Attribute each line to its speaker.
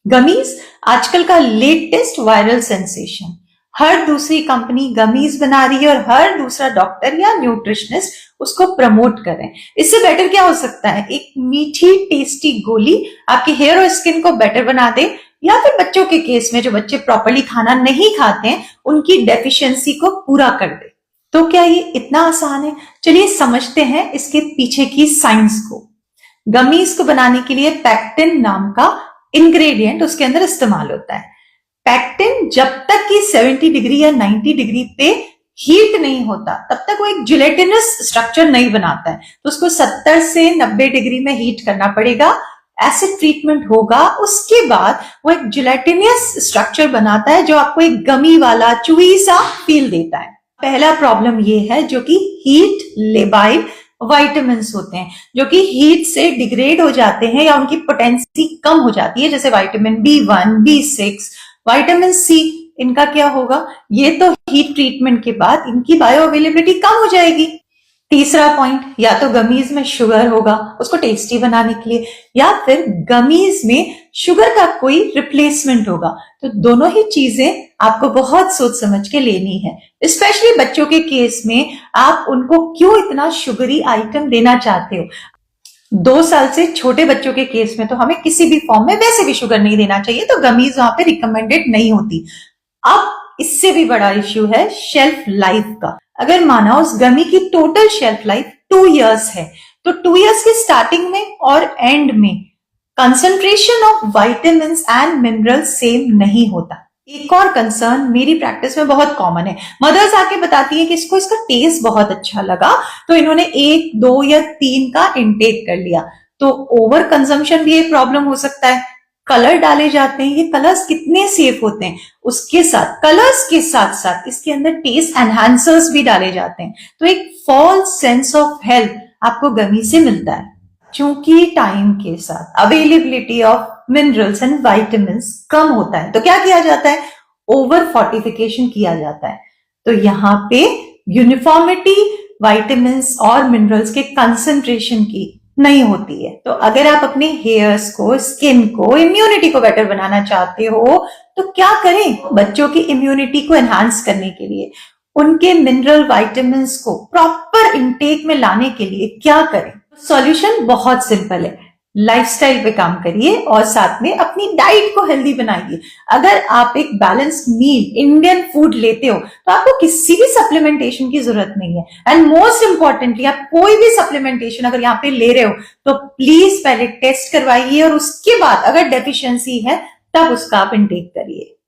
Speaker 1: Gummies आजकल का latest viral sensation. हर दूसरी कंपनी गमीज बना रही है और हर दूसरा डॉक्टर या न्यूट्रिशनिस्ट उसको प्रमोट कर रहे हैं। इससे बेटर क्या हो सकता है? एक मीठी टेस्टी गोली आपके हेयर और स्किन को बेटर बना दे, या फिर बच्चों के केस में जो बच्चे प्रॉपर्ली खाना नहीं खाते हैं उनकी डेफिशिएंसी को पूरा कर दे। तो क्या ये इतना आसान है? चलिए समझते हैं इसके पीछे की साइंस को। गमीज को बनाने के लिए पैक्टिन नाम का इंग्रेडिएंट उसके अंदर इस्तेमाल होता है। पैक्टिन जब तक कि 70 डिग्री या 90 डिग्री पे हीट नहीं होता तब तक वो एक जिलेटिनस स्ट्रक्चर नहीं बनाता है, तो उसको 70 से 90 डिग्री में हीट करना पड़ेगा। एसिड ट्रीटमेंट होगा, उसके बाद वो एक जिलेटिनस स्ट्रक्चर बनाता है जो आपको एक गमी वाला चुई सा फील देता है। पहला प्रॉब्लम ये है जो कि हीट लेबाइल वाइटामिन्स होते हैं, जो कि हीट से डिग्रेड हो जाते हैं या उनकी पोटेंसी कम हो जाती है, जैसे vitamin B1, B6, vitamin C। इनका क्या होगा? ये तो हीट ट्रीटमेंट के बाद इनकी बायो अवेलेबिलिटी कम हो जाएगी। तीसरा पॉइंट, या तो गमीज में शुगर होगा उसको टेस्टी बनाने के लिए, या फिर गमीज में शुगर का कोई रिप्लेसमेंट होगा। तो दोनों ही चीजें आपको बहुत सोच समझ के लेनी है। स्पेशली बच्चों के केस में आप उनको क्यों इतना शुगरी आइटम देना चाहते हो? 2 साल से छोटे बच्चों के केस में तो हमें किसी भी फॉर्म में वैसे भी शुगर नहीं देना चाहिए, तो गमीज वहां पे रिकमेंडेड नहीं होती। अब इससे भी बड़ा इश्यू है शेल्फ लाइफ का। अगर माना उस गमी की टोटल शेल्फ लाइफ 2 इयर्स है, तो 2 इयर्स के स्टार्टिंग में और एंड में concentration of vitamins and minerals same नहीं होता। एक और कंसर्न मेरी प्रैक्टिस में बहुत कॉमन है, मदर्स आके बताती है कि इसको इसका टेस्ट बहुत अच्छा लगा तो इन्होंने 1, 2 या 3 का इंटेक कर लिया। तो ओवर कंजम्पशन भी एक प्रॉब्लम हो सकता है। कलर डाले जाते हैं, ये कलर्स कितने सेफ होते हैं? उसके साथ कलर्स के साथ साथ इसके अंदर टेस्ट एनहांसर्स भी डाले जाते हैं, तो एक फॉल्स सेंस ऑफ हेल्थ आपको गमी से मिलता है। चूंकि टाइम के साथ availability of minerals and vitamins कम होता है, तो क्या किया जाता है? ओवर फोर्टिफिकेशन किया जाता है। तो यहाँ पे यूनिफॉर्मिटी विटामिन्स और मिनरल्स के कंसंट्रेशन की नहीं होती है। तो अगर आप अपने हेयर्स को, स्किन को, इम्यूनिटी को बेटर बनाना चाहते हो तो क्या करें? बच्चों की इम्यूनिटी को एनहांस करने के लिए, उनके मिनरल विटामिन्स को प्रॉपर इंटेक में लाने के लिए क्या करें? सॉल्यूशन बहुत सिंपल है। लाइफस्टाइल पे काम करिए और साथ में अपनी डाइट को हेल्दी बनाइए। अगर आप एक बैलेंस्ड मील इंडियन फूड लेते हो तो आपको किसी भी सप्लीमेंटेशन की जरूरत नहीं है। एंड मोस्ट इंपॉर्टेंटली, आप कोई भी सप्लीमेंटेशन अगर यहाँ पे ले रहे हो तो प्लीज पहले टेस्ट करवाइए और उसके बाद अगर डेफिशिएंसी है तब उसका आप इंटेक करिए।